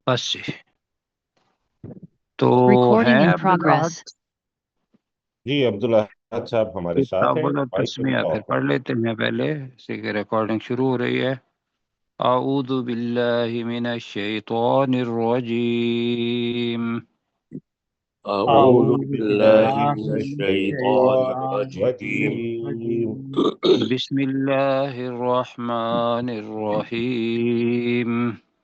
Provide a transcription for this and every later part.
بس جی تو Recording ہے in عبداللہ progress. جی عبداللہ صاحب ہمارے ساتھ ہیں، کتاب مائک تسمیہ پھر آف ہے۔ پڑھ لیتے ہیں پہلے اسی کی ریکارڈنگ شروع ہو رہی ہے۔ اعوذ باللہ من الشیطان الرجیم أعوذ اعوذ بالله باللہ من من الشيطان الشیطان الرجيم الرجیم۔ بسم اللہ الرحمن الرحیم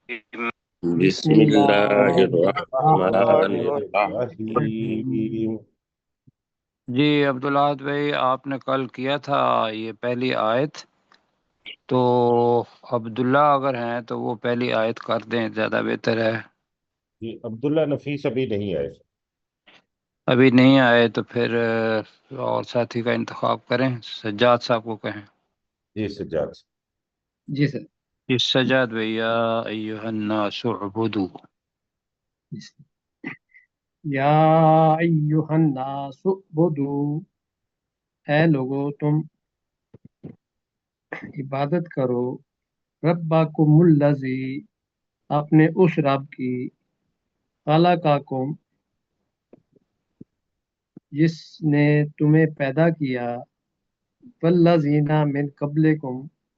بسم بسم الله اللہ الرحمن الرحمن الرحيم. الرحیم۔ جی عبداللہ بھائی آپ نے کل کیا تھا یہ پہلی آیت، تو عبداللہ اگر ہیں تو وہ پہلی آیت کر دیں زیادہ بہتر ہے۔ جی عبداللہ نفیس ابھی نہیں آئے۔ ابھی نہیں آئے تو پھر اور ساتھی کا انتخاب کریں، سجاد صاحب کو کہیں۔ جی سجاد۔ جی سر۔ جی سجاد بھیا ایھا الناس اعبدوا۔ یا ایہا الناس اعبدوا، اے لوگو تم عبادت کرو، ربکم الذی، اپنے اس رب کی، خلقکم، جس نے تمہیں پیدا کیا، والذین من قبلکم،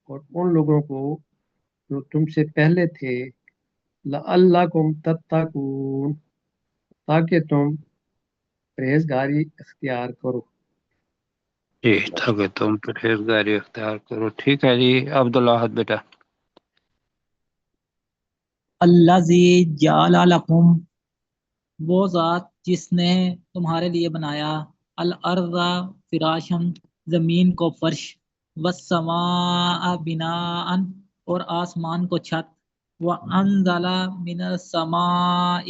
اور ان لوگوں کو جو تم سے پہلے تھے، لعلکم تتقون، تاکہ تم پرہیزگاری اختیار کرو۔ جی تاکہ تم پرہیزگاری اختیار کرو۔ ٹھیک ہے جی عبداللہ بیٹا۔ الذی جعل لکم، وہ ذات جس نے تمہارے لیے بنایا، الارض فراشن، زمین کو فرش، والسماء بناء، اور آسمان کو چھت، وانزل من السماء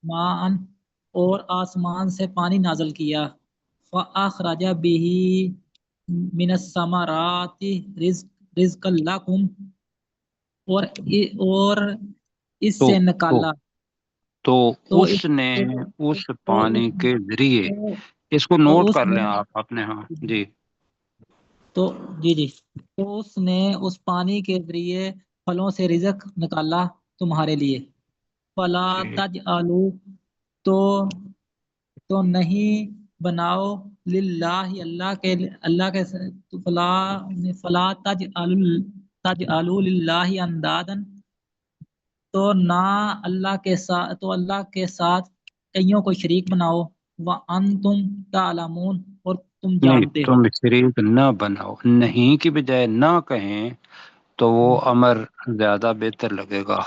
ماء، اور آسمان سے پانی نازل کیا، فاخرج به من الثمرات رزقا لکم، اور اس تو سے نکالا تو تو اس نے اس تو پانی کے ذریعے، اس کو تو نوٹ اس کر نے لیں آپ اپنے ہاں جی۔ تو جی تو اس نے اس پانی کے ذریعے پھلوں سے رزق نکالا تمہارے لیے، فلا تجعلوا، تو نہیں بناؤ، للہ اللہ کے فلا تجعلوا للہ اندادا، تو نہ اللہ کے ساتھ کئیوں کو شریک بناؤ، وانتم تعلمون، اور تم نہیں جانتے ہو۔ تم شریک نہ بناؤ، نہیں کی بجائے نہ کہیں تو وہ امر زیادہ بہتر لگے گا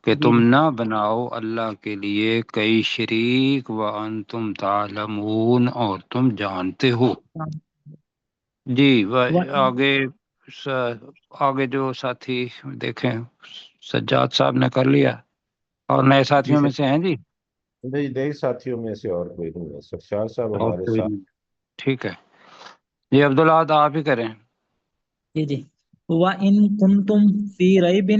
کہ جی تم جی نہ بناؤ اللہ کے لیے کئی شریک، وانتم تعلمون، اور تم جانتے ہو۔ جی آگے آگے جو ساتھی دیکھیں، سجاد صاحب نے کر لیا اور نئے جی ساتھیوں میں سر، سے ہیں جی؟ نئی ساتھیوں میں سے اور کوئی نہیں ہے، سرشار صاحب اور ہمارے کوئی ساتھ۔ نہیں، ٹھیک ہے جی عبداللہ آپ ہی کریں۔ جی وَإِن كُنتُم فِي رَيْبٍ،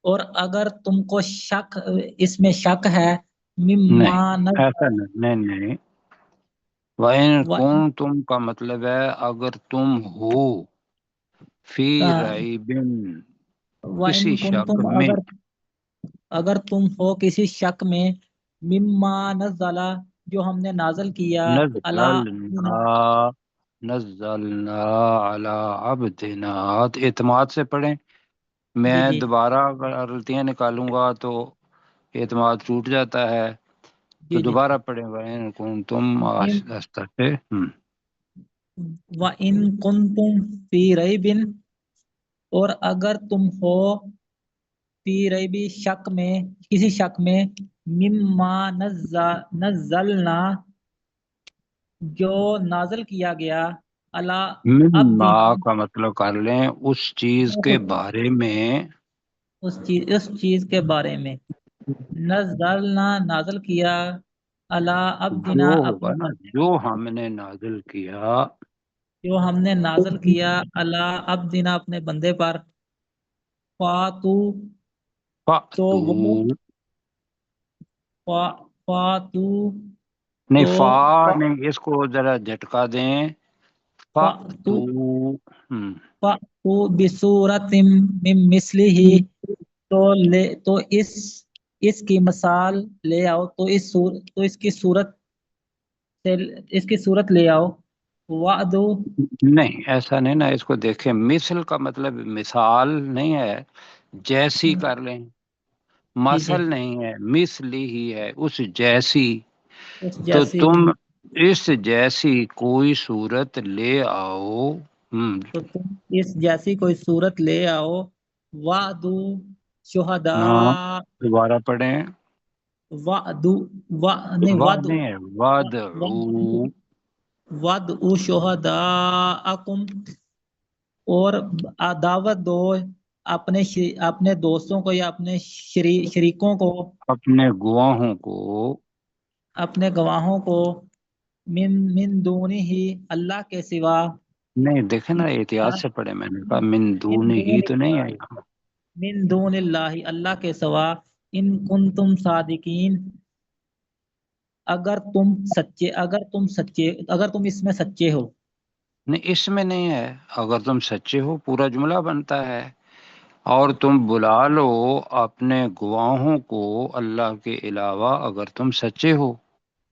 اور اگر تم کو شک، اس میں شک ہے، مما نہیں ایسا نہیں، نہیں وَإِن كُنتُم کا مطلب ہے اگر تم ہو، فی ریب کسی وَإِن شک كُنتُم، میں، اگر تم ہو کسی شک میں، مما نزل، جو ہم نے نازل کیا، نزلنا علی عبدنا، اعتماد سے پڑھیں، میں جی دوبارہ اگر غلطیاں نکالوں گا تو اعتماد ٹوٹ جاتا ہے، تو جی جی دوبارہ پڑھیں وَإِن كُنتُم آہستہ سے۔ وَإِن كُنتُم فِي رَيْبٍ، اور اگر تم ہو فی ریب، شک میں، کسی شک میں، مما نزلنا، جو نازل کیا گیا، علی مما عبدنا، کا مطلب کر لیں اس چیز کے بارے میں، اس چیز کے بارے میں، نزلنا، نازل کیا، علی جو عبدنا، ہوگا نا، جو ہم نے نازل کیا، جو ہم نے نازل کیا، علی عبدنا، اپنے بندے پر، فاتو، تو فَأْتُو، وہ فاتو، نہیں تو فا نہیں، اس کو ذرا جھٹکا دیں، فاتو فَأْتُو۔ فاتو بصورت من مثلہ، تو اس اس کی مثال لے آؤ تو اس کی صورت لے آؤ وعدو نہیں ایسا نہیں نا، اس کو دیکھیں، مثل کا مطلب مثال نہیں ہے، جیسی کر لیں، مثل نہیں ہے، مثلی ہی ہے، اس جیسی. اس تو جیسی تم اس جیسی کوئی صورت لے آؤ. تو تم اس جیسی کوئی صورت لے آؤ وعدو ہاں شہداء دوبارہ پڑھیں. وعدو نہیں وعد وعدو نہیں ہے، وعدعو. وعدو شہداءکم اور دعوت دو اپنے دوستوں کو یا اپنے شریکوں کو، اپنے گواہوں کو، اپنے گواہوں کو من دونہ ہی اللہ کے سوا، نہیں دیکھیں نا احتیاط سے پڑھے، میں نے کہا من دون ہی تو نہیں ہے یہاں. من دون اللہ اللہ کے سوا، ان کنتم صادقین اگر تم اس میں سچے ہو. نہیں اس میں نہیں ہے، اگر تم سچے ہو پورا جملہ بنتا ہے. اور تم بلا لو اپنے گواہوں کو اللہ کے علاوہ اگر تم سچے ہو.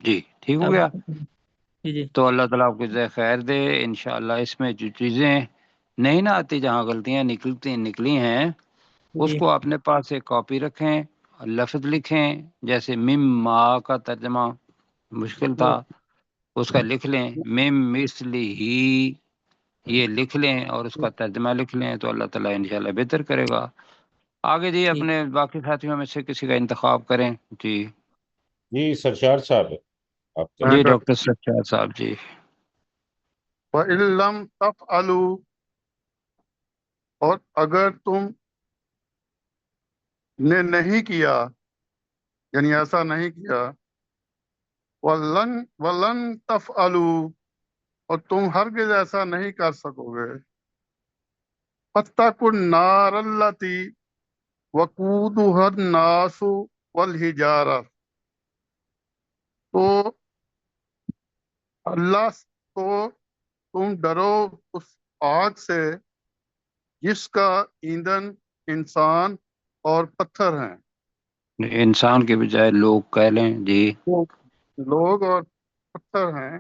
جی ٹھیک ہو اب گیا. جی تو اللہ تعالیٰ آپ کو جزائے خیر دے. انشاءاللہ اس میں جو چیزیں نہیں نہ آتی، جہاں غلطیاں نکلی ہیں، اس جی کو اپنے پاس ایک کاپی رکھیں، لفظ لکھیں. جیسے مما کا ترجمہ مشکل تھا، اس کا لکھ لیں. مم مثلی ہی یہ لکھ لیں اور اس کا ترجمہ لکھ لیں، تو اللہ تعالیٰ انشاءاللہ بہتر کرے گا. آگے جی ٹھیک. اپنے باقی ساتھیوں میں سے کسی کا انتخاب کریں. جی جی سرشار صاحب آپ جی چلیں. ڈاکٹر سچار صاحب جی. وَإِن لَّمْ تَفْعَلُوا اور اگر تم نے نہیں کیا، یعنی ایسا نہیں کیا، وَلَن تَفْعَلُوا اور تم ہرگز ایسا نہیں کر سکو گے، فَاتَّقُوا النَّارَ الَّتِي وَقُودُهَا النَّاسُ وَالْحِجَارَةُ تو اللہ تو تم ڈرو اس آگ سے جس کا ایندھن انسان اور پتھر ہیں. انسان کے بجائے لوگ کہہ لیں. جی لوگ اور پتھر ہیں.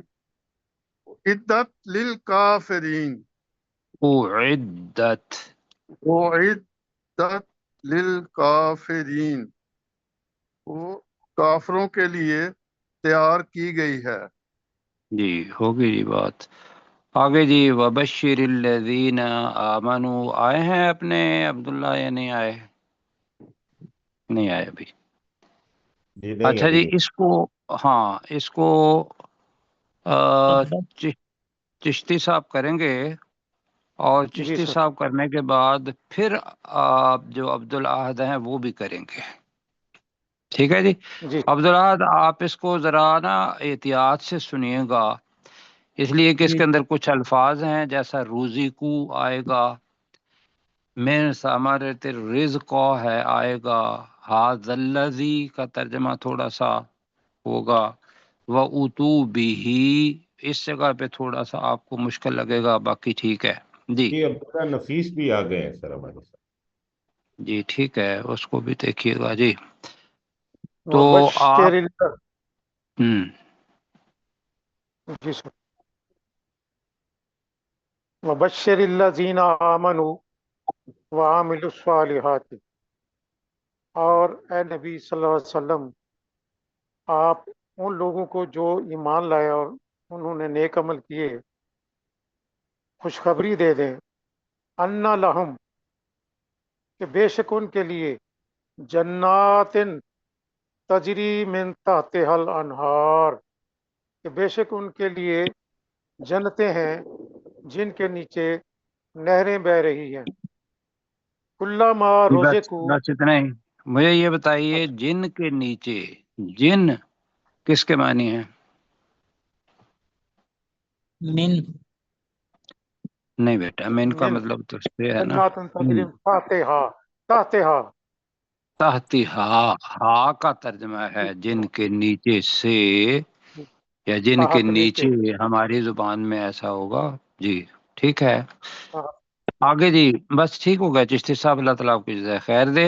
عدت للکافرین اعدت. عدت للکافرین وہ کافروں کے لیے تیار کی گئی ہے. جی ہوگی جی بات. آگے جی وبشر الذین آمنوا آئے ہیں اپنے عبداللہ یا نہیں آئے؟ نہیں آئے ابھی. جی نہیں اچھا ابھی جی نہیں. اس کو، ہاں اس کو چشتی صاحب کریں گے، اور جی چشتی سر. صاحب کرنے کے بعد پھر آپ جو عبدالعہد ہیں وہ بھی کریں گے. ٹھیک ہے جی. جی عبدالعہد آپ اس کو ذرا نا احتیاط سے سنیے گا، اس لیے کہ اس جی کے اندر کچھ الفاظ ہیں، جیسا روزی کو آئے گا، من ثمرۃ الرزق ہے آئے گا، ھذا الذی کا ترجمہ تھوڑا سا ہوگا، وَأُتُوا بِهِ اس جگہ پہ تھوڑا سا آپ کو مشکل لگے گا، باقی ٹھیک ہے. جی جی عبداللہ نفیس بھی آ گئے ہیں سر ہمارے ساتھ. جی ٹھیک ہے، اس کو بھی دیکھیے گا. جی تو آپ وبشر جی سر. وبشر الذین آمنوا وعملوا الصالحات اور اے نبی صلی اللہ علیہ وسلم آپ ان لوگوں کو جو ایمان لائے اور انہوں نے نیک عمل کیے خوشخبری دے دیں، انا لہم کہ بے شک ان کے لیے جنات تجری من تحتها الانہار کہ بے شک ان کے لیے جنتیں ہیں جن کے نیچے نہریں بہ رہی ہیں. کلما بس رزقوا بس اتنا ہی. مجھے یہ بتائیے جن کے نیچے، جن کس کے معنی ہیں؟ من نہیں بیٹا، من کا من مطلب تو سے ہے نا جنات تجری تحتها تحتی ہا کا ترجمہ ہے جن کے نیچے سے، یا جن کے تحت نیچے نیچے ہماری زبان میں ایسا ہوگا. جی ٹھیک ہے. تحت. آگے جی بس ٹھیک ہو گیا چشتی صاحب، اللہ تعالیٰ آپ کو جزائے خیر دے.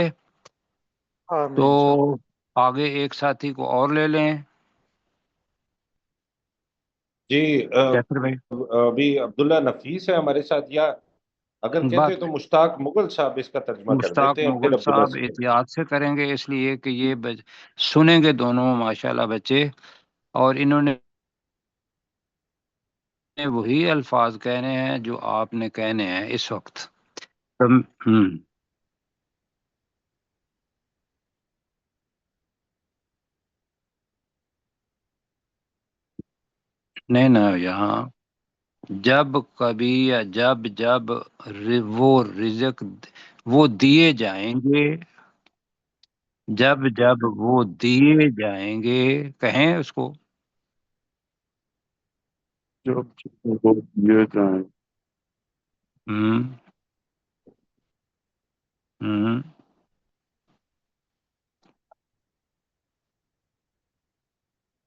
آمین تو انشاءاللہ۔ آگے ایک ساتھی کو اور لے لیں. جی کیسر بھائی ابھی عبداللہ نفیس ہے ہمارے ساتھ، یا اگر کہتے بس تو مشتاق مغل صاحب اس کا ترجمہ کر مشتاق دیتے ہیں، پھر مغل عبداللہ صاحب سے کریں۔ احتیاط سے کریں گے، اس لیے کہ یہ سنیں گے دونوں ماشاءاللہ بچے، اور انہوں نے وہی الفاظ کہنے ہیں جو آپ نے کہنے ہیں اس وقت. نہیں نا یہاں جب کبھی یا جب وہ رزق وہ دیے جائیں گے، جب وہ دیے جائیں گے، کہیں اس کو یہ جائیں ہم ہم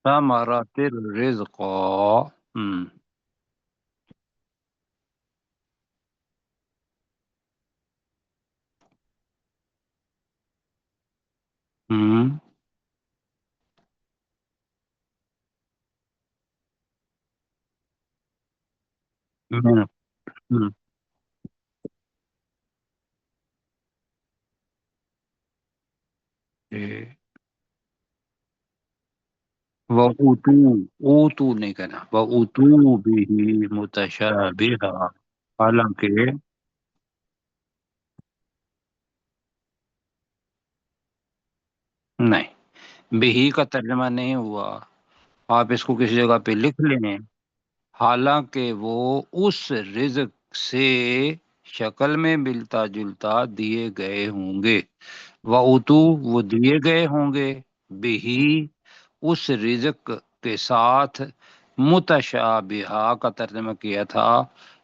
ثمرات الرزق ہم ہم ہم ہم اوتو نہیں کہنا، اوتو بھی متشابہ، حالانکہ نہیں، بہی کا ترجمہ نہیں ہوا، آپ اس کو کسی جگہ پہ لکھ لیں، حالانکہ وہ اس رزق سے شکل میں ملتا جلتا دیے گئے ہوں گے، وَأُتُو وہ دیے گئے ہوں گے، بہی اس رزق کے ساتھ، متشابہہ کا ترجمہ کیا تھا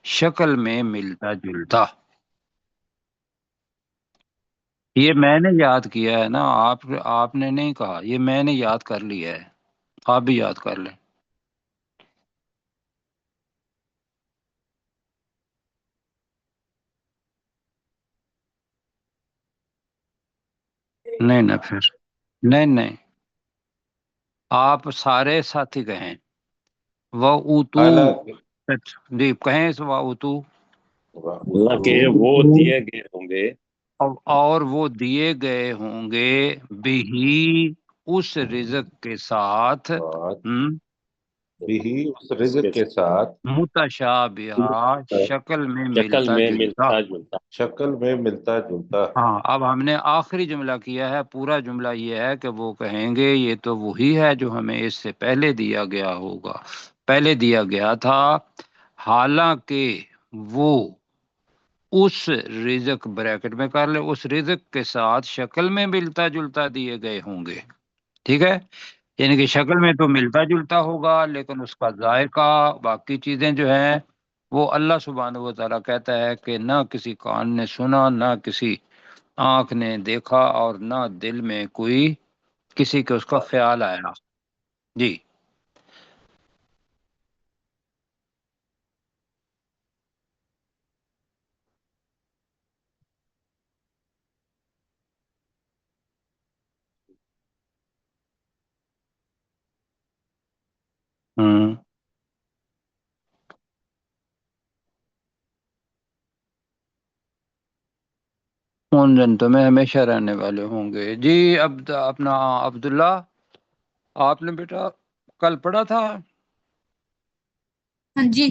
شکل میں ملتا جلتا. یہ میں نے یاد کیا ہے نا، آپ نے نہیں کہا، یہ میں نے یاد کر لیا ہے، آپ بھی یاد کر لیں. نہیں نہ پھر نہیں آپ سارے ساتھی کہیں وَأُوتُو، حالانکہ جی کہیں اس وَأُوتُو، اللہ کے وہ دیے گئے ہوں گے، اور وہ دیے گئے ہوں گے بہی اس رزق کے ساتھ، بھی اس رزق کے ساتھ متشابہہ شکل میں شکل ملتا میں جلتا. ملتا جلتا. شکل میں ملتا جلتا. ہاں اب ہم نے آخری جملہ کیا ہے، پورا جملہ یہ ہے کہ وہ کہیں گے یہ تو وہی ہے جو ہمیں اس سے پہلے دیا گیا ہوگا، پہلے دیا گیا تھا، حالانکہ وہ اس رزق، بریکٹ میں کر لے، اس رزق کے ساتھ شکل میں ملتا جلتا دیے گئے ہوں گے. ٹھیک ہے، یعنی کہ شکل میں تو ملتا جلتا ہوگا، لیکن اس کا ذائقہ باقی چیزیں جو ہیں وہ اللہ سبحانہ و تعالیٰ کہتا ہے کہ نہ کسی کان نے سنا، نہ کسی آنکھ نے دیکھا، اور نہ دل میں کوئی کسی کے اس کا خیال آیا. جی ان جنتوں میں ہمیشہ رہنے والے ہوں گے. جی اپنا عبداللہ، آپ نے بیٹا کل پڑھا تھا، ہاں جی،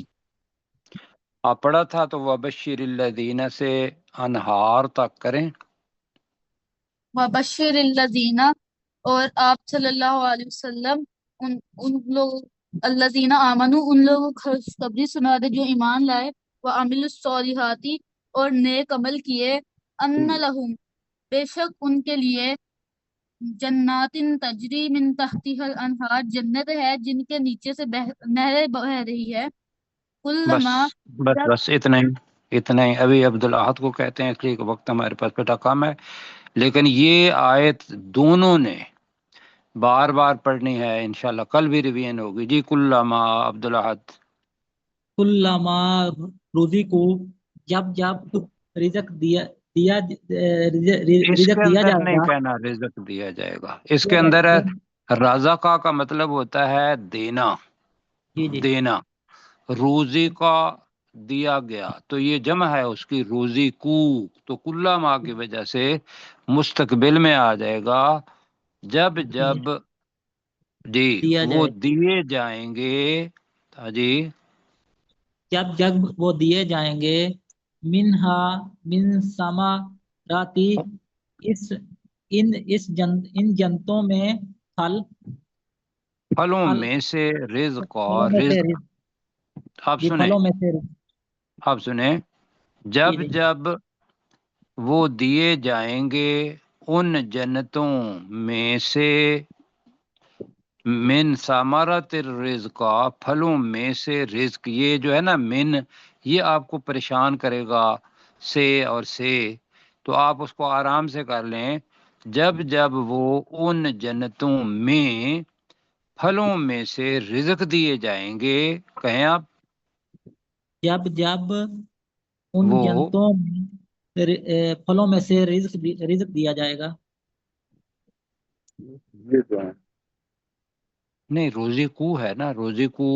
آپ پڑھا تھا تو وبشر الذین سے انہار تک کریں. وبشر الذین، اور آپ صلی اللہ علیہ وسلم ان لوگ الذین آمنو، ان لوگوں کو خوشخبری سنا دے جو ایمان لائے، وعملوا الصالحات، اور نیک عمل کیے، ان لہم، بے شک ان کے لیے، جنات تجری من تحتها الانہار، جنت ہے جن کے نیچے سے نہریں بہ رہی ہے، بس کلما، بس جب، بس اتنا ہی ابھی عبدالاحد کو کہتے ہیں، اس لیے کہ وقت ہمارے پاس بیٹا کم ہے، لیکن یہ آیت دونوں نے بار بار پڑھنی ہے، انشاءاللہ کل بھی ریویژن ہوگی. جی کلما عبدالاحد. کلما روزی کو، جب رزق دیا اس رزق کے دیا اندر جائے نہیں گا. کہنا رزق دیا جائے گا، اس کے اندر ہے رزقہ کا مطلب ہوتا ہے دینا، جی جی دینا، روزی کا دیا گیا، تو یہ جمع ہے اس کی روزی کو، تو کلا ماں کی وجہ سے مستقبل میں آ جائے گا جب جب جی دیا وہ جائے، دیے جائیں گے. ہاں جی، جب جب وہ دیے جائیں گے، منہا من ثمراتی، اس ان جنتوں میں پھل پھلوں پھل میں سے رزق پھلوں اور میں سے رزق. آپ جی سنیں، پھلوں میں سے رزق. آپ سنیں، جی جب جی جب وہ دیے جائیں گے ان جنتوں میں سے، من ثمرات الرزق، پھلوں میں سے رزق. یہ جو ہے نا من، یہ آپ کو پریشان کرے گا، سے اور سے، تو آپ اس کو آرام سے کر لیں. جب جب وہ ان جنتوں میں پھلوں میں سے رزق دیے جائیں گے، کہیں آپ، جب جب ان وہ جنتوں میں پھلوں میں سے رزق دیا جائے گا. نہیں، روزی کو ہے نا، روزی کو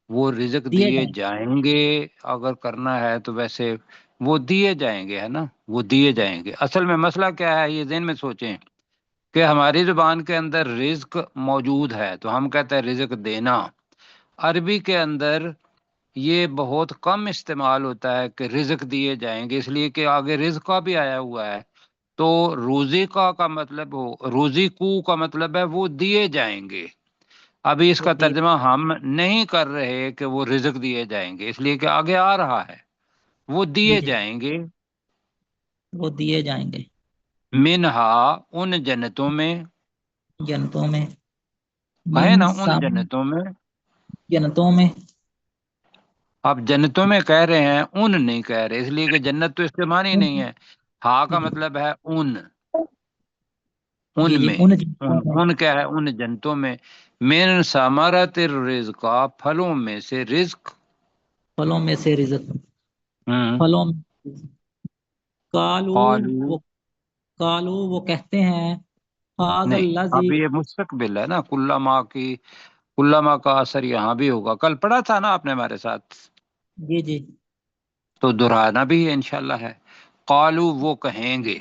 وہ رزق دیے دیے جائیں جائیں گے. اگر کرنا ہے تو ویسے وہ دیے جائیں گے، ہے نا، وہ دیے جائیں گے. اصل میں مسئلہ کیا ہے، یہ ذہن میں سوچیں کہ ہماری زبان کے اندر رزق موجود ہے تو ہم کہتے ہیں رزق دینا. عربی کے اندر یہ بہت کم استعمال ہوتا ہے کہ رزق دیے جائیں گے، اس لیے کہ آگے رزق کا بھی آیا ہوا ہے. تو روزی کا مطلب روزی کو کا مطلب ہے وہ دیے جائیں گے. ابھی اس وہ کا ترجمہ ہم نہیں کر رہے کہ وہ رزق دیے جائیں گے، اس لیے کہ آگے آ رہا ہے وہ جی دیے جی جائیں گے. وہ دیے جائیں گے منہا ان جنتوں میں، جنتوں میں، کہے من نا ان سم جنتوں میں. جنتوں میں. آپ جنتوں میں کہہ رہے ہیں، ان نہیں کہہ رہے، اس لیے کہ جنت تو استعمال ہی نہیں ہے. ہا جی کا جی مطلب ہے ان، جی ان جی میں، ان جنتوں میں، ان کیا ہے، ان جنتوں میں. من ثمرات الرزق، پھلوں میں سے رزق. پھلوں میں سے رزق، ہوں، پھلوں میں سے رزق. کالو قالو، وہ کالو وہ کہتے ہیں، ھذا نہیں، الذی. اب یہ مستقبل ہے نا، کلما کی، کلما کا اثر یہاں بھی ہوگا. کل پڑھا تھا نا آپ نے ہمارے ساتھ، جی جی تو دہرانا بھی ہے انشاءاللہ ہے. قالو وہ کہیں گے،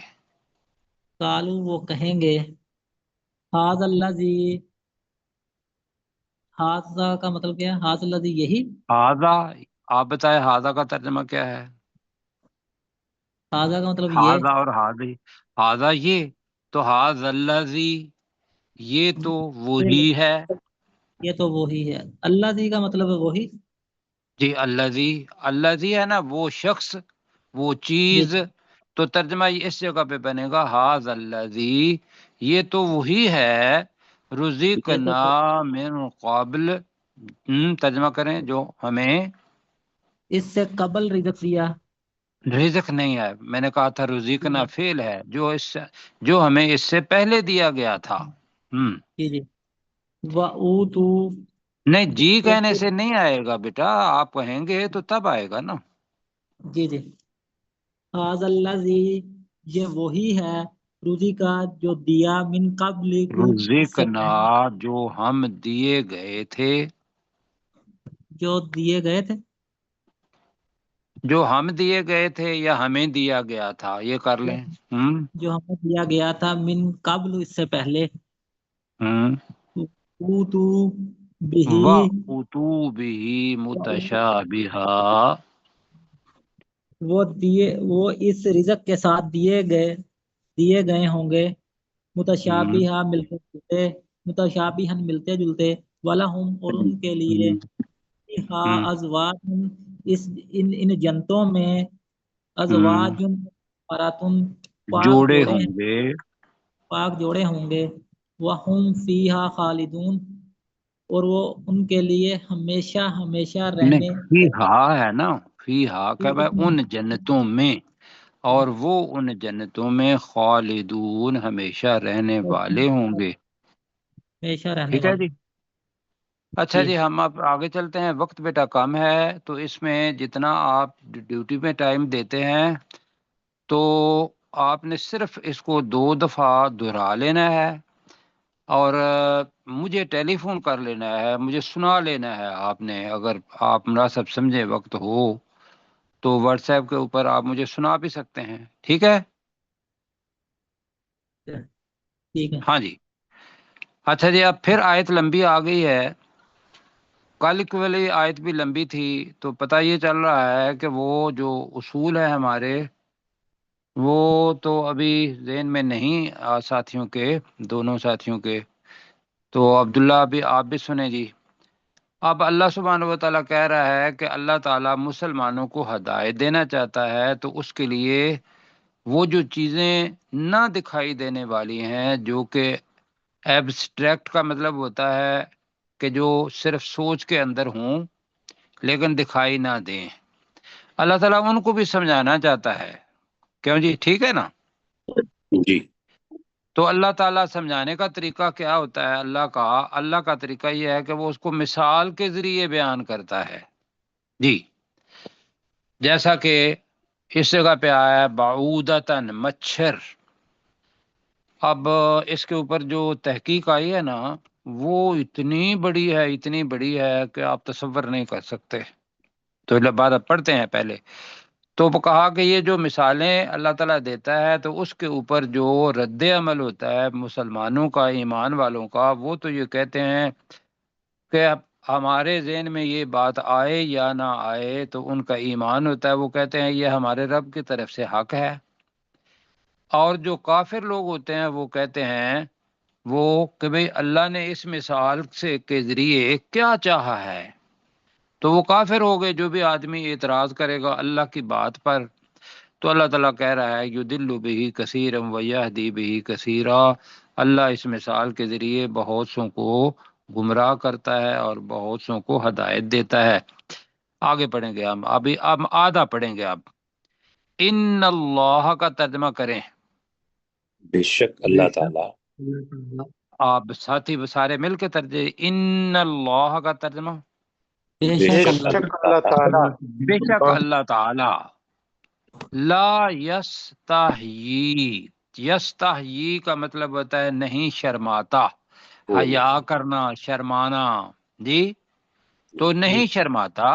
کالو وہ کہیں گے، ھذا الذی. ھذا کا مطلب کیا ہے؟ ھذا الذی یہی. ہاضا، آپ بتائیں ہاضا کا ترجمہ کیا ہے؟ ھذا کا مطلب یہ. ہاضا اور ہاضی، ہاضا یہ، تو ہاض الذی، یہ تو وہی ہے. یہ تو وہی ہے. الذی کا مطلب ہے وہی. جی، الذی، الذی ہے نا وہ شخص، وہ جی چیز. تو ترجمہ اس جگہ پہ بنے گا ھذا الذی، یہ تو وہی ہے، یہ تو رزقنا من قبل. ترجمہ کریں، جو ہمیں اس سے قبل رزق دیا. رزق نہیں ہے، میں نے کہا تھا رزقنا فعل ہے، جو ہمیں اس سے پہلے دیا گیا تھا. جی جی. وَأُوتُو. نہیں، جی کہنے سے نہیں آئے گا بیٹا، آپ کہیں گے تو تب آئے گا نا. جی جی. ھذا الذی، یہ وہی ہے، روزی کا جو دیا، من قبلکم، اس سے رزقنا، پہلے، جو ہم دیے گئے تھے، جو دیے گئے تھے. جو ہم دیے گئے تھے یا ہمیں دیا گیا تھا، یہ کر لیں. جو ہمیں دیا گیا تھا، من قبل، اس سے پہلے. اوتو بہی. وَأُتُوا بِهِ مُتَشَابِهًا، وہ اس رزق کے ساتھ دیے گئے ہوں گے، متشابہہ ملتے جلتے، متشابہن ملتے جلتے، وَلَهُمْ اور ان کے لیے، فیہا ازواج، ان جنتوں میں، ازواج براتن، پاک جوڑے جوڑے ہوں ہیں، گے. پاک جوڑے ہوں گے. وَهُمْ فِيهَا خَالِدُونَ اور وہ ان کے لیے ہمیشہ ہمیشہ رہنے. نہیں، فی ہا ہے نا، فی ہا کہ ان جنتوں میں، اور وہ ان جنتوں میں خالدون، ہمیشہ رہنے والے ہوں گے. ہمیشہ رہنے ٹھیک ہے والے. جی. اچھا جی، ہم اب آگے چلتے ہیں. وقت بیٹا کم ہے، تو اس میں جتنا آپ ڈیوٹی میں ٹائم دیتے ہیں تو آپ نے صرف اس کو 2 دفعہ دہرا لینا ہے اور مجھے ٹیلی فون کر لینا ہے، مجھے سنا لینا ہے آپ نے، اگر آپ مناسب سمجھے وقت ہو تو واٹس ایپ کے اوپر آپ مجھے سنا بھی سکتے ہیں، ٹھیک ہے؟ ٹھیک ہے ہاں جی، اچھا جی، اب پھر آیت لمبی آ گئی ہے، کل کی والی آیت بھی لمبی تھی، تو پتہ یہ چل رہا ہے کہ وہ جو اصول ہے ہمارے وہ تو ابھی ذہن میں نہیں ساتھیوں کے، دونوں ساتھیوں کے، تو عبداللہ بھی آپ بھی سنیں جی۔ اب اللہ سبحانہ و تعالیٰ کہہ رہا ہے کہ اللہ تعالیٰ مسلمانوں کو ہدایت دینا چاہتا ہے، تو اس کے لیے وہ جو چیزیں نہ دکھائی دینے والی ہیں، جو کہ ایبسٹریکٹ کا مطلب ہوتا ہے کہ جو صرف سوچ کے اندر ہوں لیکن دکھائی نہ دیں، اللہ تعالیٰ ان کو بھی سمجھانا چاہتا ہے، کیوں جی؟ ٹھیک ہے نا؟ جی تو اللہ تعالیٰ سمجھانے کا طریقہ کیا ہوتا ہے؟ اللہ کا طریقہ یہ ہے کہ وہ اس کو مثال کے ذریعے بیان کرتا ہے جی، جیسا کہ اس جگہ پہ آیا ہے بعودتاً، مچھر۔ اب اس کے اوپر جو تحقیق آئی ہے نا وہ اتنی بڑی ہے کہ آپ تصور نہیں کر سکتے، تو بعد پڑھتے ہیں پہلے۔ تو وہ کہا کہ یہ جو مثالیں اللہ تعالیٰ دیتا ہے تو اس کے اوپر جو رد عمل ہوتا ہے مسلمانوں کا، ایمان والوں کا، وہ تو یہ کہتے ہیں کہ ہمارے ذہن میں یہ بات آئے یا نہ آئے، تو ان کا ایمان ہوتا ہے، وہ کہتے ہیں یہ ہمارے رب کی طرف سے حق ہے۔ اور جو کافر لوگ ہوتے ہیں وہ کہتے ہیں وہ کہ بھئی اللہ نے اس مثال سے کے ذریعے کیا چاہا ہے، تو وہ کافر ہو گئے۔ جو بھی آدمی اعتراض کرے گا اللہ کی بات پر، تو اللہ تعالیٰ کہہ رہا ہے یضل بہ کثیرا ویہدی بہ کثیرا، اللہ اس مثال کے ذریعے بہت سوں کو گمراہ کرتا ہے اور بہت سوں کو ہدایت دیتا ہے۔ آگے پڑھیں گے ہم، اب آدھا پڑھیں گے۔ اب ان اللہ کا ترجمہ کریں، بے شک اللہ تعالیٰ، آپ ساتھی سارے مل کے ترجمہ، ان اللہ کا ترجمہ، بے بے شک بے شک اللہ شک اللہ تعالیٰ بے شک اللہ تعالی لا یستحیی کا مطلب ہوتا ہے نہیں شرماتا، حیا کرنا، شرمانا جی، تو نہیں شرماتا،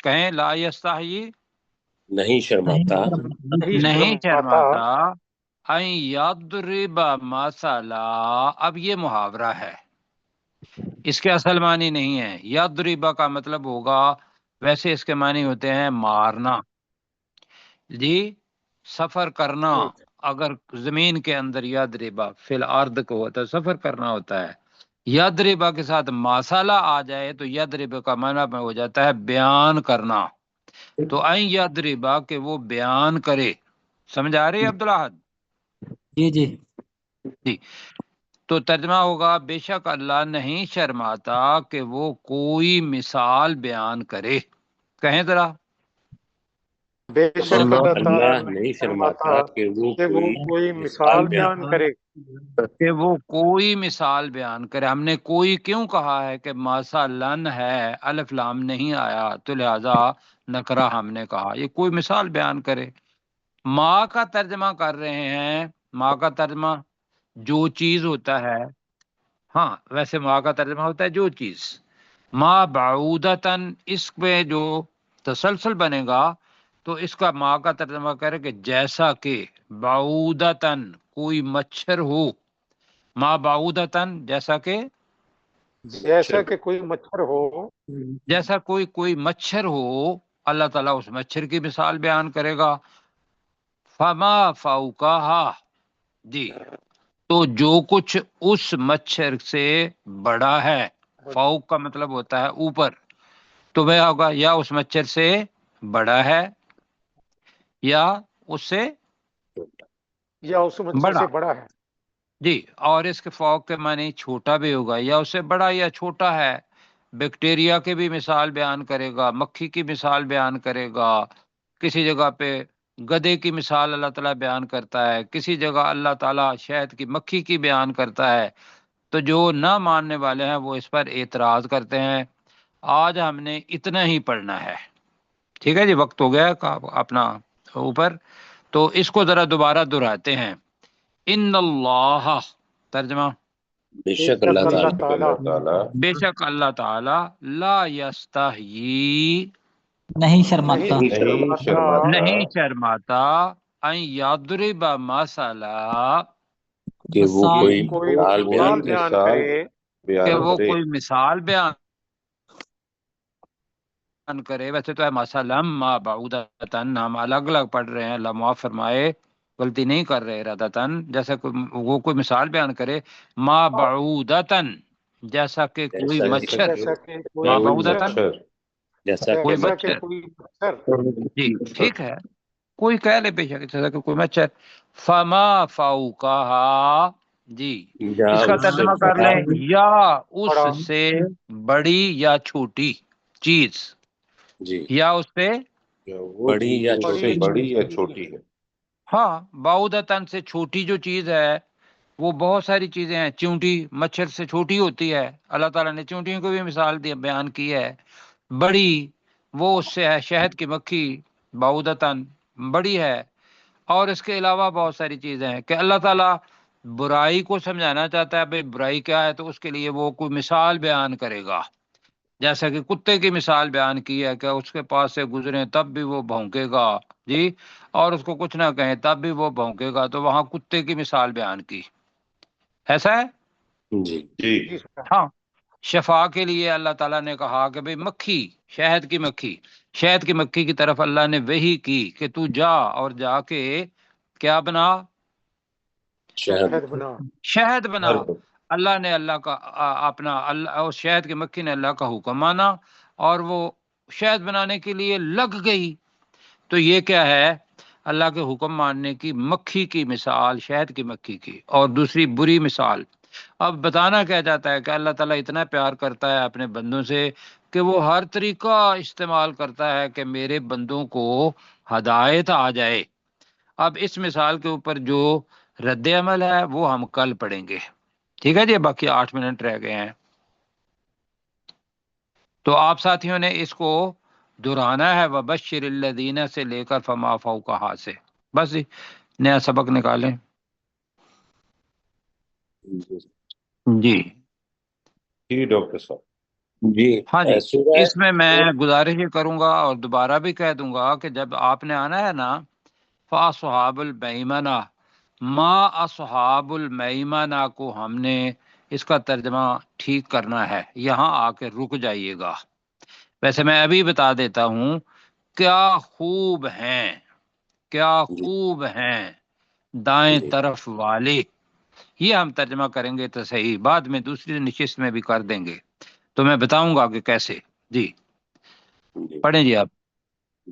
کہیں لا یستحیی، نہیں شرماتا، نہیں شرماتا، ان یضرب مثلا، اب یہ محاورہ ہے، اس کے اصل معنی نہیں ہے۔ یضرب کا مطلب ہوگا، ویسے اس کے معنی ہوتے ہیں مارنا جی، سفر کرنا، اگر زمین کے اندر یضربا فی الارض کو ہوتا ہے سفر کرنا ہوتا ہے، یضربا کے ساتھ ماسالہ آ جائے تو یضرب کا معنی میں ہو جاتا ہے بیان کرنا، تو این یضربا کہ وہ بیان کرے، سمجھ آ رہی ہے عبداللہ؟ جی جی جی، تو ترجمہ ہوگا بے شک اللہ نہیں شرماتا کہ وہ کوئی مثال بیان کرے، کہیں ذرا، بے شک اللہ تعالیٰ اللہ نہیں شرماتا کہ وہ کوئی مثال بیان کرے۔ کہ وہ کوئی مثال بیان کرے۔ ہم نے کوئی کیوں کہا ہے کہ ماسا لن ہے، الف لام نہیں آیا، تو لہذا نکرہ ہم نے کہا یہ کوئی مثال بیان کرے۔ ماں کا ترجمہ کر رہے ہیں، ماں کا ترجمہ جو چیز ہوتا ہے، ہاں ویسے ماں کا ترجمہ ہوتا ہے جو چیز، ماں بعودتاً، اس پہ جو تسلسل بنے گا تو اس کا ماں کا ترجمہ کرے کہ جیسا کہ، بعودتاً کوئی مچھر ہو، ماں بعودتاً جیسا کہ، جیسا کہ کوئی مچھر ہو، جیسا کوئی مچھر ہو، اللہ تعالیٰ اس مچھر کی مثال بیان کرے گا۔ فما فوقہا، جی، تو جو کچھ اس مچھر سے بڑا ہے، فوق کا مطلب ہوتا ہے اوپر، تو وہ ہوگا یا اس مچھر سے بڑا ہے یا اس سے یا اس مچھر بڑا سے بڑا ہے۔ جی، اور اس کے فوق کے معنی چھوٹا بھی ہوگا، یا اس سے بڑا یا چھوٹا ہے۔ بیکٹیریا کے بھی مثال بیان کرے گا، مکھی کی مثال بیان کرے گا، کسی جگہ پہ گدھے کی مثال اللہ تعالیٰ بیان کرتا ہے، کسی جگہ اللہ تعالیٰ شہد کی مکھی کی بیان کرتا ہے، تو جو نہ ماننے والے ہیں وہ اس پر اعتراض کرتے ہیں۔ آج ہم نے اتنا ہی پڑھنا ہے، ٹھیک ہے جی، وقت ہو گیا اپنا اوپر، تو اس کو ذرا دوبارہ دہراتے ہیں. ان اللہ، ترجمہ بے شک اللہ اللہ تعالیٰ تعالیٰ اللہ تعالیٰ بے شک اللہ تعالی لا یستحیی نہیں شرماتا نہیں نہیں شرماتا نہیں شرماتا ان یضرب مثلا کہ وہ مثال کوئی کوئی حال بیان مثال کرے. بیان مثال کرے کہ بیان وہ کرے. کوئی مثال بیان کرے. ویسے تو ہے مثلا ما بعودتن، ہم الگ الگ پڑھ رہے ہیں، اللہ معاف فرمائے، غلطی نہیں کر رہے ارادتن. جیسے وہ کوئی مثال بیان کرے، ما بعودتن، جیسا کہ کوئی جیسا مچھر، جیسا کہ ما کوئی کوئی بعودتن مچھر. جیسا کوئی جیسا کہ مچھر. کوئی مچھر جی ٹھیک ہے، کوئی کہہ لے بے شک جیسا کہ کوئی مچھر. فما فوقہا، جی یا اس کا اس سے ترجمہ کر بڑا لیں، یا اس بڑا سے بڑی یا چھوٹی چیز، جی یا اس سے یا وہ بڑی چیز یا جو اس سے بڑی بڑی یا چھوٹی ہے. ہاں بعودتن سے چھوٹی جو چیز ہے. وہ بہت ساری چیزیں ہیں، چونٹی مچھر سے چھوٹی ہوتی ہے، اللہ تعالیٰ نے چونٹیوں کو بھی مثال دی بیان کی ہے. بڑی وہ اس سے ہے شہد کی مکھی، بعودتن بڑی ہے. اور اس کے علاوہ بہت ساری چیزیں ہیں کہ اللہ تعالیٰ برائی کو سمجھانا چاہتا ہے، بھئی برائی کیا ہے، تو اس کے لیے وہ کوئی مثال بیان کرے گا. جیسا کہ کتے کی مثال بیان کی ہے کہ اس کے پاس سے گزرے تب بھی وہ بھونکے گا، جی، اور اس کو کچھ نہ کہیں تب بھی وہ بھونکے گا، تو وہاں کتے کی مثال بیان کی. ایسا ہے. جی جی جی سر ہاں شفا کے لیے اللہ تعالیٰ نے کہا کہ بھئی مکھی، شہد کی مکھی، شہد کی مکھی کی طرف اللہ نے وحی کی کہ تو جا اور جا کے کیا بنا، شہد شہد بنا شہد بنا. ہر اللہ نے اللہ کا اپنا اللہ، اور شہد کی مکھی نے اللہ کا حکم مانا اور وہ شہد بنانے کے لیے لگ گئی. تو یہ کیا ہے، اللہ کے حکم ماننے کی مکھی کی مثال، شہد کی مکھی کی. اور دوسری بری مثال، اب بتانا کیا جاتا ہے کہ اللہ تعالیٰ اتنا پیار کرتا ہے اپنے بندوں سے کہ وہ ہر طریقہ استعمال کرتا ہے کہ میرے بندوں کو ہدایت آ جائے. اب اس مثال کے اوپر جو رد عمل ہے وہ ہم کل پڑھیں گے. ٹھیک ہے جی، باقی 8 منٹ رہ گئے ہیں. تو آپ ساتھیوں نے اس کو دہرانا ہے، وبشر الذین سے لے کر فما فوقہا سے. بس جی نیا سبق نکالیں. جی جی ڈاکٹر صاحب. جی ہاں جی، سورہ اس میں میں گزارش یہ کروں گا اور دوبارہ بھی کہہ دوں گا کہ جب آپ نے آنا ہے نا فاصحاب المیمنہ، ما اصحاب المیمنہ کو ہم نے اس کا ترجمہ ٹھیک کرنا ہے، یہاں آ کے رک جائیے گا. ویسے میں ابھی بتا دیتا ہوں، کیا خوب ہیں، کیا جی خوب ہیں دائیں جی طرف والے، یہ ہم ترجمہ کریں گے تو صحیح، بعد میں دوسری نشست میں بھی کر دیں گے، تو میں بتاؤں گا کہ کیسے. جی جی پڑھیں جی آپ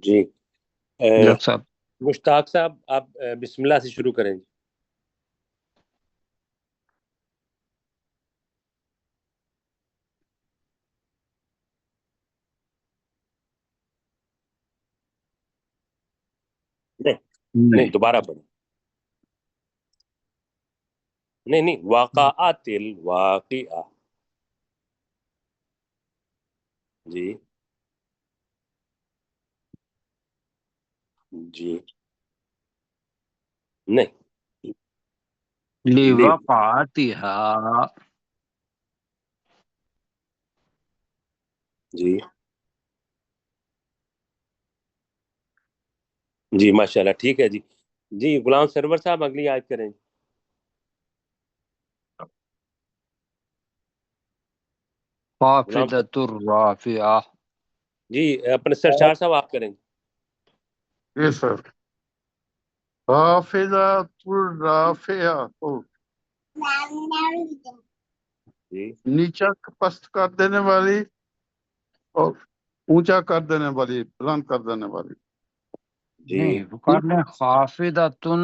جی ڈاکٹر صاحب. مشتاق صاحب آپ بسم اللہ سے شروع کریں. نہیں دوبارہ پڑھیں. نہیں واقعات الواقعہ. جی جی نہیں لوقعتها، جی جی ماشاء اللہ ٹھیک ہے. جی جی غلام سرور صاحب اگلی آیت کریں. غلام سر خافضۃ الرافعہ. جی اپنے سر چار صاحب آپ کریں. یہ سر حافظات الرافعہ کو جی نیچا پست کر دینے والی اور اونچا کر دینے والی، بلند کر دینے والی. جی نہیں وہ کر لیں خافضۃن،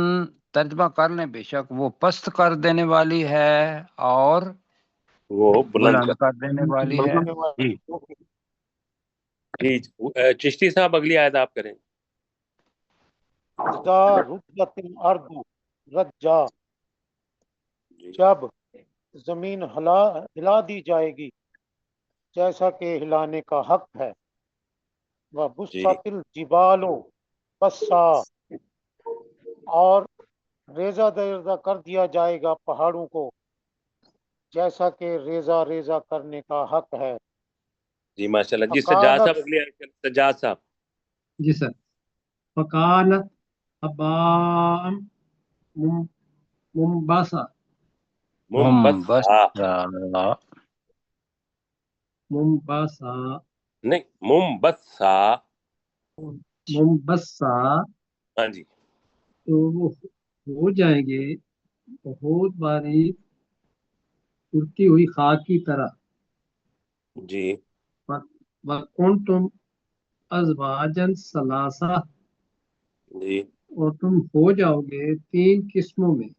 ترجمہ کر لیں بے شک وہ پست کر دینے والی ہے اور وہ بلند بلند کر. کر دینے والی ہے. جی جی چشتی صاحب اگلی آیت آپ کریں. اذا رجت الارض رجا، جی جب زمین ہلا دی جائے گی جیسا کہ ہلانے کا حق ہے. جی وبست الجبال بسا، اور ریزہ دیزہ کر دیا جائے گا پہاڑوں کو جیسا کہ ریزہ ریزہ کرنے کا حق ہے. جی ماشاءاللہ. جی سجاد فکانت صاحب اگلی آیت کریں. سجاد صاحب. جی سر. فکانت ابا منبسا منبسا منبسا نہیں منبسا. منبسا ہاں جی. تو وہ ہو جائیں گے بہت باریک اڑتی ہوئی خاک کی طرح. جی. وَكُنْتُمْ أَزْوَاجًا ثَلَاثَةً جی. اور تم ہو جاؤ گے 3 قسموں میں.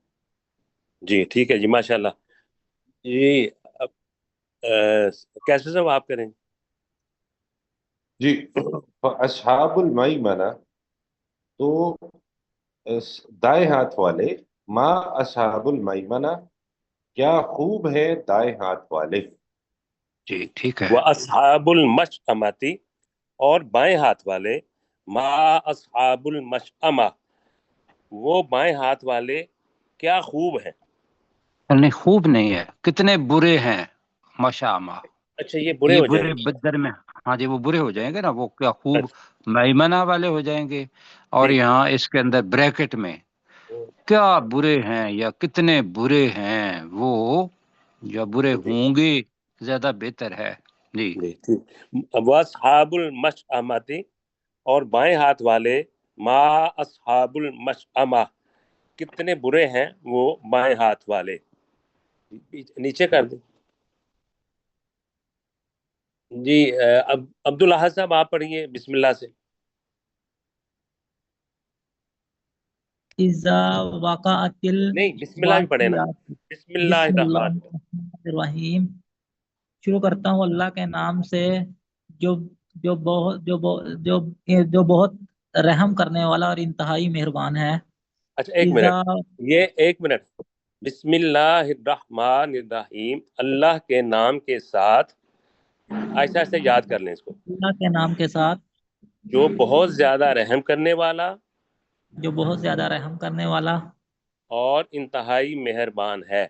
جی ٹھیک ہے جی ماشاءاللہ. جی اب کیسے صاحب آپ کریں. جی اصحاب المیمنہ تو دائیں ہاتھ والے، ما اصحاب المیمنہ کیا خوب ہے دائیں ہاتھ والے. جی ٹھیک ہے. وہ اصحاب المشأمتی اور بائیں ہاتھ والے، ما اصحاب المشأمہ وہ بائیں ہاتھ والے کیا خوب ہیں. نہیں خوب نہیں ہے، کتنے برے ہیں. مشامہ اچھا یہ برے یہ ہو جائیں برے گے. بدر میں، ہاں جی وہ برے ہو جائیں گے نا، وہ کیا خوب اچھا میمنہ والے ہو جائیں گے. اور ٹھیک. یہاں اس کے اندر بریکٹ میں کیا برے ہیں یا کتنے برے ہیں وہ، یا برے جی ہوں گے زیادہ بہتر ہے. جی جی ٹھیک. وہ اصحاب المشأمتی اور بائیں ہاتھ والے، ما اصحاب المشأمہ کتنے برے ہیں وہ بائیں ہاتھ والے. نیچے کر دیں. جی اب عبداللہ صاحب آپ پڑھیے بسم اللہ سے. اذا وقعت نہیں بسم اللہ بھی پڑھے نا. الواقعات. بسم اللہ بسم اللہ الرحمن الرحیم. الرحمن الرحیم. شروع کرتا ہوں اللہ کے نام سے جو جو بہت جو بہت رحم کرنے والا اور انتہائی مہربان ہے. اچھا ایک اذا منٹ، یہ ایک منٹ. بسم اللہ الرحمن الرحیم، اللہ کے نام کے ساتھ. ایسا ایسا یاد کر لیں اس کو. اللہ کے نام کے ساتھ جو بہت زیادہ رحم کرنے والا جو بہت زیادہ رحم کرنے والا اور انتہائی مہربان ہے.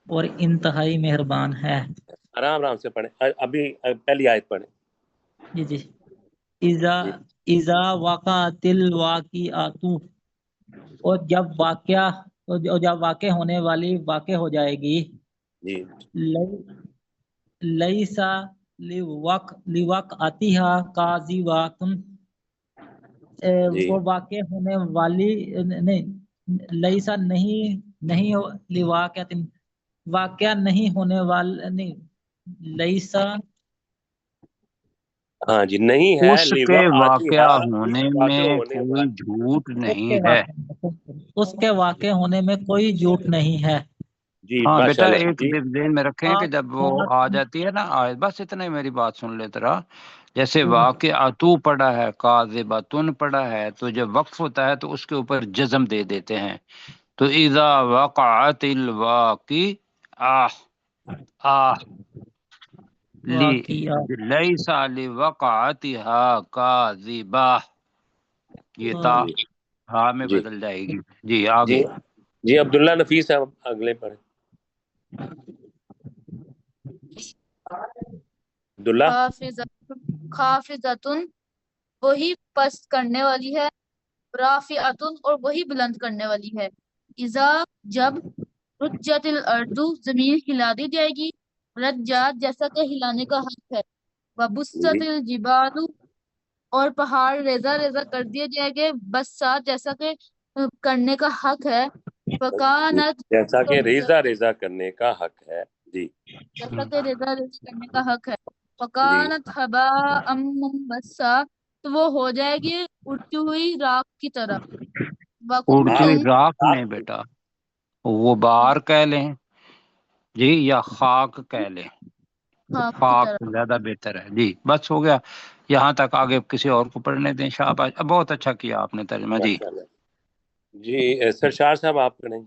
اور انتہائی مہربان ہے. آرام آرام سے پڑھیں. ابھی پہلی آیت پڑھیں. جی جی. اذا وقعت الواقعات اور جب واقع ہونے والی واقع ہو جائے گی. جی لیسا لوقعتھا کاذبۃ جی وہ واقع ہونے والی نہیں، لیسا نہیں لواقعت واقع نہیں ہونے والا نہیں، لیسا ہاں جی نہیں ہے اس کے واقع لوقعتھا اس ہونے واقع میں ہونے کوئی والی. جھوٹ نہیں ہے. اس کے واقع ہونے میں کوئی جھوٹ نہیں ہے. جی ہاں بیٹا ماشاءاللہ. ایک جی ذہن میں رکھیں کہ جب وہ آ جاتی ہے نا آیت، بس اتنا ہی میری بات سن لیتے رہا. جیسے واقعاتو پڑا ہے، کاذباتن پڑا ہے، تو جب وقف ہوتا ہے تو اس کے اوپر جزم دے دیتے ہیں. تو اذا وقعت الواقعہ واقعہ لیس لوقعتها کاذبہ، یہ تا ہاں میں جی بدل جائے گی. جی جی آگے. جی عبداللہ نفیس صاحب اگلے پڑھیں. عبداللہ. خافضتن وہی پست کرنے والی ہے، رافعتن اور وہی بلند کرنے والی ہے. اذا جب رجت الارض زمین ہلا دی جائے گی، رجات جیسا کہ ہلانے کا حق ہے، وبست جی الجبال اور پہاڑ ریزہ ریزہ کر دیے جائیں گے، بسات جیسا کہ کرنے کا حق ہے، فکانت جیسا کہ ریزہ ریزہ کرنے کا حق ہے. جی جیسا کہ ریزہ ریزہ کرنے کا حق ہے، جی فکانت حباء منبثا تو وہ ہو جائے گی اڑتی ہوئی راکھ کی طرح. اڑتی ہوئی وکنتم راکھ نہیں بیٹا، وہ بار کہہ لیں جی یا خاک کہہ لیں. خاک کی خاک طرح. زیادہ بہتر ہے. جی بس ہو گیا یہاں تک، آگے کسی اور کو پڑھنے دیں. شاباش، بہت اچھا کیا آپ نے ترجمہ. جی ماشاءاللہ. جی سرشار صاحب آپ پڑھیں.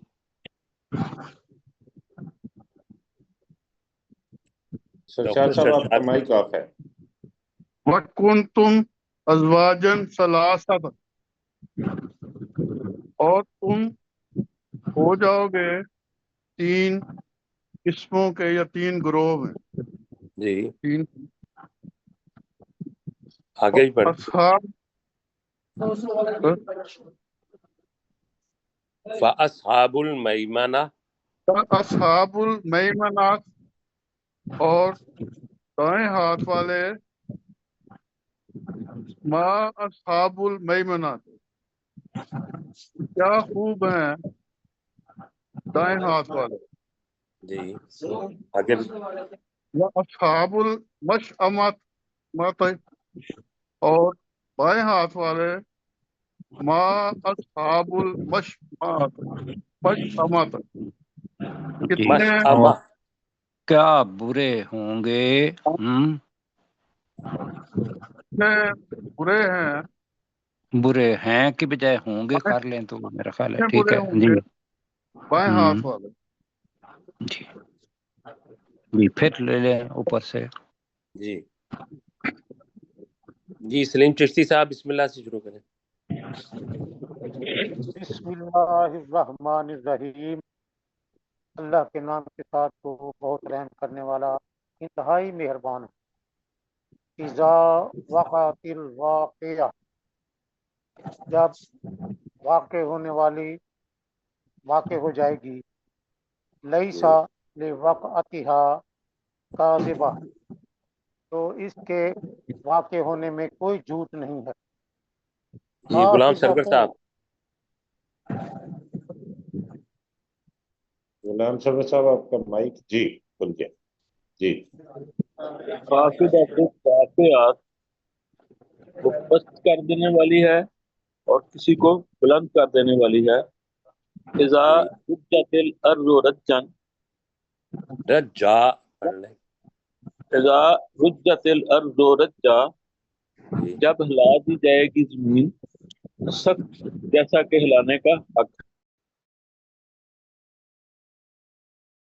سرشار ڈاکٹر صاحب آپ کا سرشار. مائک آف ہے. وَكُنْتُمْ أَزْوَاجًا ثَلَاثَةً اور تم ہو جاؤ گے 3 قسموں کے یا 3 گروہ میں. جی 3 آگے ہی پڑھ. اصحاب فَأَصْحَابُ الْمَيْمَنَةِ اصحاب المیمنات اور دائیں ہاتھ والے. ما اصحاب المیمنات کیا خوب ہیں دائیں ہاتھ والے. جی آگے. اصحاب المشأمت اور بائیں ہاتھ والے. ما اصحاب المشأمت کتنے مشأمہ کیا برے ہوں گے. برے ہیں. برے ہیں کی بجائے ہوں گے کر لیں تو میرا خیال ہے کتنے ٹھیک برے ہے. ہوں جی گے بائیں ہاتھ والے. جی جی پھر لے لیں اوپر سے. جی جی سلیم چشتی صاحب بسم اللہ سے شروع کریں. بسم اللہ الرحمن الرحیم. اللہ کے نام کے ساتھ تو بہت رحم کرنے والا انتہائی مہربان ہے. اذا وقعت الواقعہ جب واقع ہونے والی واقع ہو جائے گی. لیسا لوقعتها کاذبہ تو اس کے واقع ہونے میں کوئی جھوٹ نہیں ہے. جی غلام سرور صاحب. غلام سرور صاحب آپ کا مائک جی کھل گیا. جی واقعات کو پست کر دینے والی ہے اور کسی کو بلند کر دینے والی ہے. اذا رجت الارض رجا رجا پڑھ لیں. اذا رجت الارض رجا جب ہلا دی جائے گی زمین سخت جیسا کہ ہلانے کا حق.